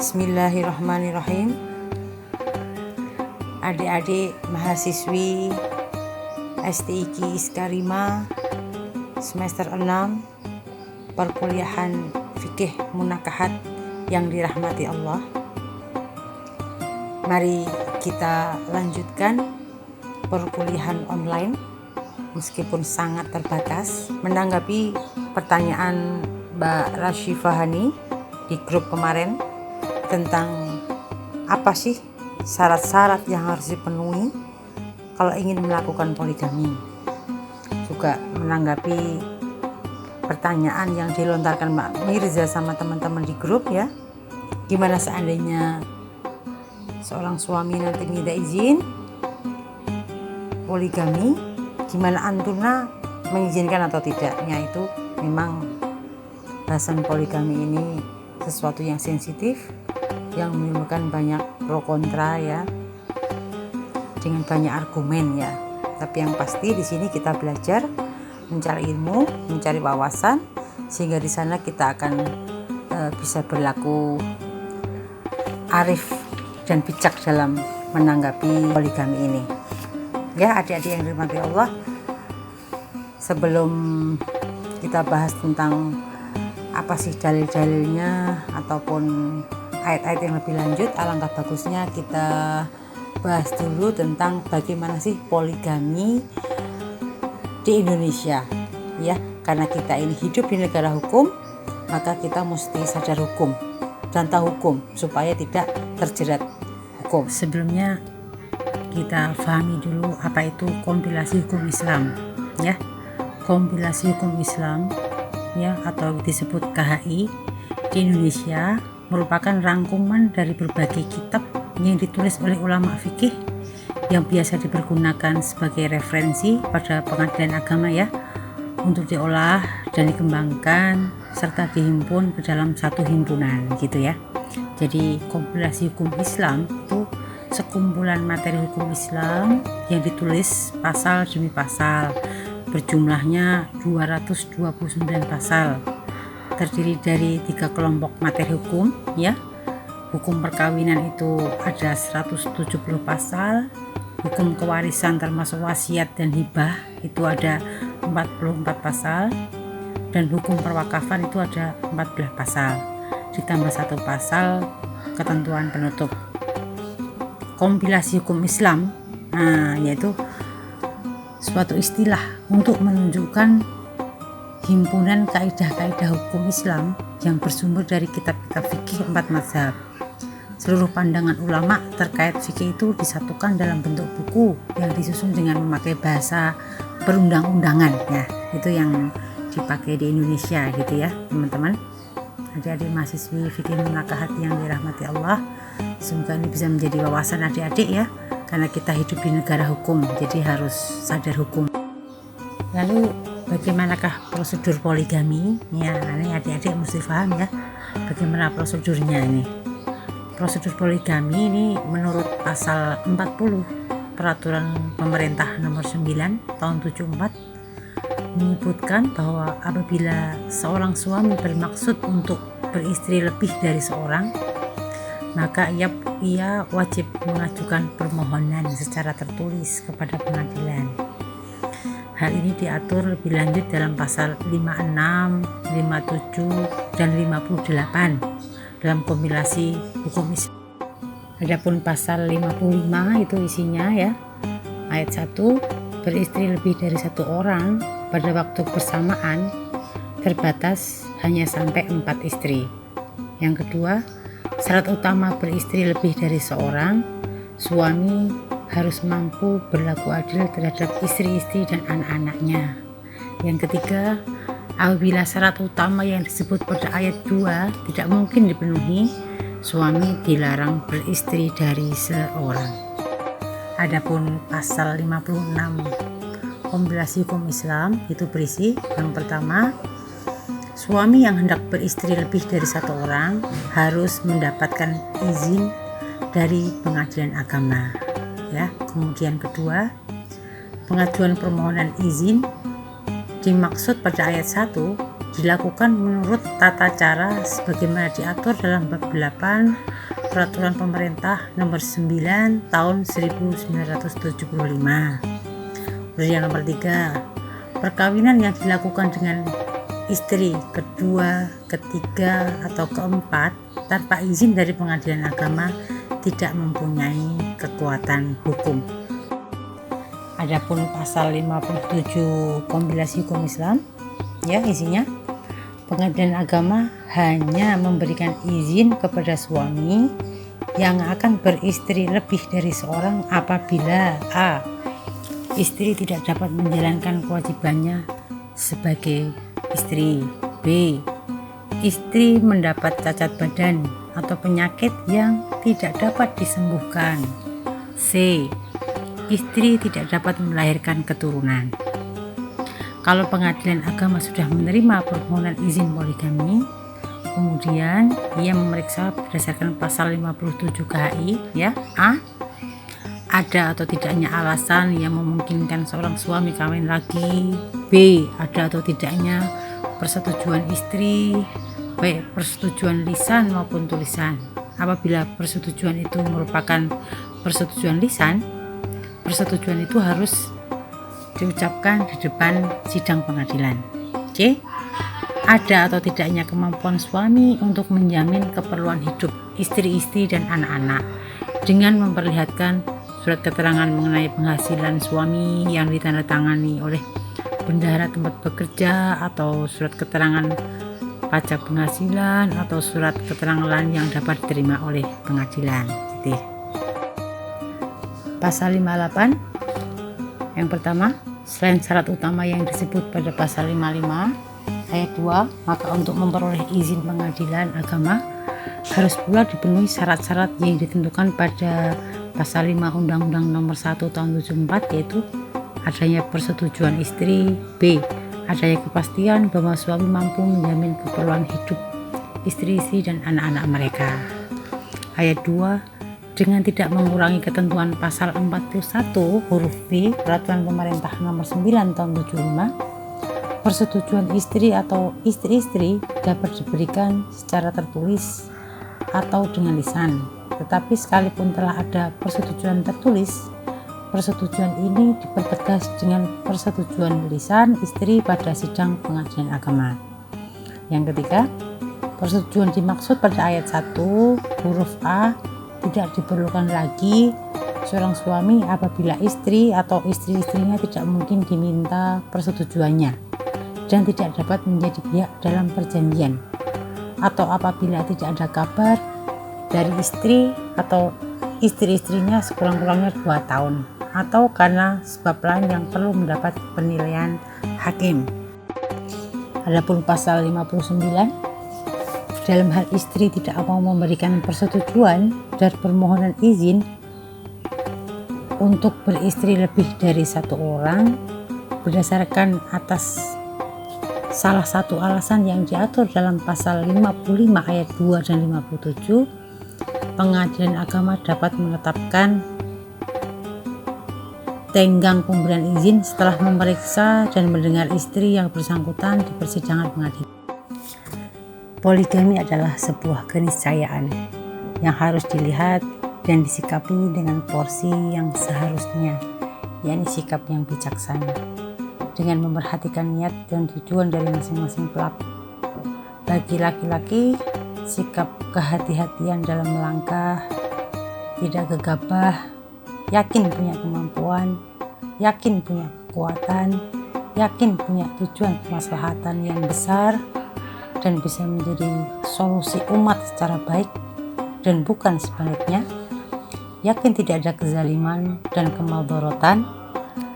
Bismillahirrahmanirrahim. Adik-adik mahasiswi STIQ Iskarima semester 6 perkuliahan fikih munakahat yang dirahmati Allah. Mari kita lanjutkan perkuliahan online meskipun sangat terbatas. Menanggapi pertanyaan Mbak Rasyifahani di grup kemarin tentang apa sih syarat-syarat yang harus dipenuhi kalau ingin melakukan poligami. Juga menanggapi pertanyaan yang dilontarkan Mbak Mirza sama teman-teman di grup ya. Gimana seandainya seorang suami nanti minta izin poligami, gimana antuna mengizinkan atau tidaknya. Itu memang bahasan poligami ini sesuatu yang sensitif, yang menimbulkan banyak pro kontra ya, dengan banyak argumen ya. Tapi yang pasti di sini kita belajar, mencari ilmu, mencari wawasan, sehingga di sana kita akan bisa berlaku arif dan bijak dalam menanggapi poligami ini. Ya adik-adik yang dirahmati Allah, sebelum kita bahas tentang apa sih dalil-dalilnya ataupun ayat-ayat yang lebih lanjut, alangkah bagusnya kita bahas dulu tentang bagaimana sih poligami di Indonesia ya. Karena kita ini hidup di negara hukum, maka kita mesti sadar hukum dan tahu hukum supaya tidak terjerat hukum. Sebelumnya kita pahami dulu apa itu kompilasi hukum Islam ya. Kompilasi hukum Islam ya, atau disebut KHI di Indonesia, merupakan rangkuman dari berbagai kitab yang ditulis oleh ulama fikih yang biasa dipergunakan sebagai referensi pada pengadilan agama ya, untuk diolah dan dikembangkan serta dihimpun ke dalam satu himpunan gitu ya. Jadi kompilasi hukum Islam itu sekumpulan materi hukum Islam yang ditulis pasal demi pasal, berjumlahnya 229 pasal, terdiri dari 3 kelompok materi hukum ya. Hukum perkawinan itu ada 170 pasal, hukum kewarisan termasuk wasiat dan hibah itu ada 44 pasal, dan hukum perwakafan itu ada 14 pasal, ditambah 1 pasal ketentuan penutup. Kompilasi hukum Islam yaitu suatu istilah untuk menunjukkan himpunan kaidah-kaidah hukum Islam yang bersumber dari kitab-kitab fikih 4 mazhab. Seluruh pandangan ulama terkait fikih itu disatukan dalam bentuk buku yang disusun dengan memakai bahasa perundang-undangan ya. Itu yang dipakai di Indonesia gitu ya teman-teman. Adik-adik mahasiswi fikih munakahat yang dirahmati Allah, semoga ini bisa menjadi wawasan adik-adik ya, karena kita hidup di negara hukum, jadi harus sadar hukum. Lalu bagaimanakah prosedur poligami? Ya, ini adik-adik mesti paham ya, bagaimana prosedurnya ini. Prosedur poligami ini menurut pasal 40 Peraturan Pemerintah Nomor 9 Tahun 74 menyebutkan bahwa apabila seorang suami bermaksud untuk beristri lebih dari seorang, maka ia wajib mengajukan permohonan secara tertulis kepada pengadilan. Hal ini diatur lebih lanjut dalam pasal 56, 57, dan 58 dalam kompilasi hukum Islam. Adapun pasal 55 itu isinya ya, ayat 1, beristri lebih dari 1 orang pada waktu bersamaan terbatas hanya sampai 4 istri. Yang kedua, syarat utama beristri lebih dari seorang, suami harus mampu berlaku adil terhadap istri-istri dan anak-anaknya. Yang ketiga, apabila syarat utama yang disebut pada ayat 2 tidak mungkin dipenuhi, suami dilarang beristri dari seorang. Adapun pasal 56 kompilasi hukum Islam itu berisi, yang pertama, suami yang hendak beristri lebih dari 1 orang harus mendapatkan izin dari pengadilan agama ya. Kemudian kedua, pengajuan permohonan izin dimaksud pada ayat 1 dilakukan menurut tata cara sebagaimana diatur dalam bab 8 Peraturan Pemerintah Nomor 9 Tahun 1975. Yang nomor 3, perkawinan yang dilakukan dengan istri kedua, ketiga, atau keempat tanpa izin dari pengadilan agama tidak mempunyai kekuatan hukum. Adapun pasal 57 kompilasi hukum Islam, ya isinya, pengadilan agama hanya memberikan izin kepada suami yang akan beristri lebih dari seorang apabila a. istri tidak dapat menjalankan kewajibannya sebagai istri, b. istri mendapat cacat badan atau penyakit yang tidak dapat disembuhkan, c. istri tidak dapat melahirkan keturunan. Kalau pengadilan agama sudah menerima permohonan izin poligami, kemudian ia memeriksa berdasarkan pasal 57 KHI, ya, a. ada atau tidaknya alasan yang memungkinkan seorang suami kawin lagi, b. ada atau tidaknya persetujuan istri, baik persetujuan lisan maupun tulisan. Apabila persetujuan itu merupakan persetujuan lisan, persetujuan itu harus diucapkan di depan sidang pengadilan. C. Ada atau tidaknya kemampuan suami untuk menjamin keperluan hidup istri-istri dan anak-anak dengan memperlihatkan surat keterangan mengenai penghasilan suami yang ditandatangani oleh bendahara tempat bekerja, atau surat keterangan pajak penghasilan, atau surat keterangan lain yang dapat diterima oleh pengadilan. Pasal 58, yang pertama, selain syarat utama yang disebut pada pasal 55 ayat 2, maka untuk memperoleh izin pengadilan agama harus pula dipenuhi syarat-syarat yang ditentukan pada pasal 5 Undang-Undang Nomor 1 Tahun 74, yaitu adanya persetujuan istri, b. adanya kepastian bahwa suami mampu menjamin keperluan hidup istri-istri dan anak-anak mereka. Ayat 2, dengan tidak mengurangi ketentuan pasal 41 huruf B Peraturan Pemerintah Nomor 9 Tahun 75, persetujuan istri atau istri-istri dapat diberikan secara tertulis atau dengan lisan. Tetapi sekalipun telah ada persetujuan tertulis, persetujuan ini dipertegas dengan persetujuan lisan istri pada sidang pengadilan agama. Yang ketiga, persetujuan dimaksud pada ayat 1 huruf A tidak diperlukan lagi seorang suami apabila istri atau istri-istrinya tidak mungkin diminta persetujuannya dan tidak dapat menjadi pihak dalam perjanjian, atau apabila tidak ada kabar dari istri atau istri-istrinya sekurang-kurangnya 2 tahun, atau karena sebab lain yang perlu mendapat penilaian hakim. Adapun pasal 59, dalam hal istri tidak mau memberikan persetujuan dan permohonan izin untuk beristri lebih dari 1 orang berdasarkan atas salah satu alasan yang diatur dalam pasal 55 ayat 2 dan 57, pengadilan agama dapat menetapkan tenggang pemberian izin setelah memeriksa dan mendengar istri yang bersangkutan di persidangan pengadilan. Poligami adalah sebuah keniscayaan yang harus dilihat dan disikapi dengan porsi yang seharusnya, yakni sikap yang bijaksana, dengan memperhatikan niat dan tujuan dari masing-masing pelaku. Bagi laki-laki, sikap kehati-hatian dalam melangkah, tidak gegabah, yakin punya kemampuan, yakin punya kekuatan, yakin punya tujuan kemaslahatan yang besar dan bisa menjadi solusi umat secara baik dan bukan sebaliknya, yakin tidak ada kezaliman dan kemadharatan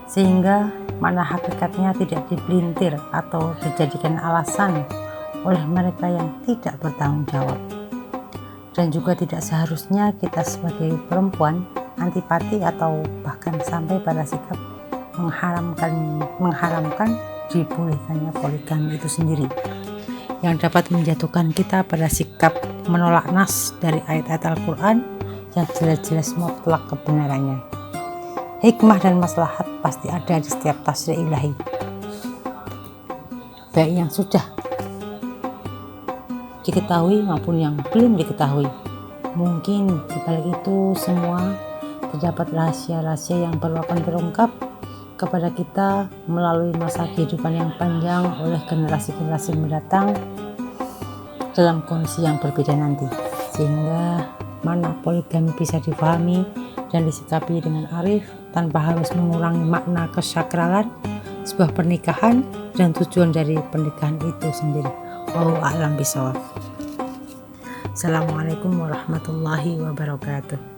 sehingga mana hakikatnya tidak dipelintir atau dijadikan alasan oleh mereka yang tidak bertanggung jawab. Dan juga tidak seharusnya kita sebagai perempuan antipati atau bahkan sampai pada sikap mengharamkan dibolehkannya poligami itu sendiri, yang dapat menjatuhkan kita pada sikap menolak nas dari ayat-ayat Al-Quran yang jelas-jelas mutlak kebenarannya. Hikmah dan maslahat pasti ada di setiap tasrih ilahi, baik yang sudah diketahui maupun yang belum diketahui. Mungkin di balik itu semua terdapat rahasia-rahasia yang perlu akan terungkap kepada kita melalui masa kehidupan yang panjang oleh generasi-generasi mendatang dalam kondisi yang berbeda nanti, sehingga mana poligami bisa difahami dan disikapi dengan arif tanpa harus mengurangi makna kesakralan sebuah pernikahan dan tujuan dari pernikahan itu sendiri. Wallahu a'lam bishawab. Assalamualaikum warahmatullahi wabarakatuh.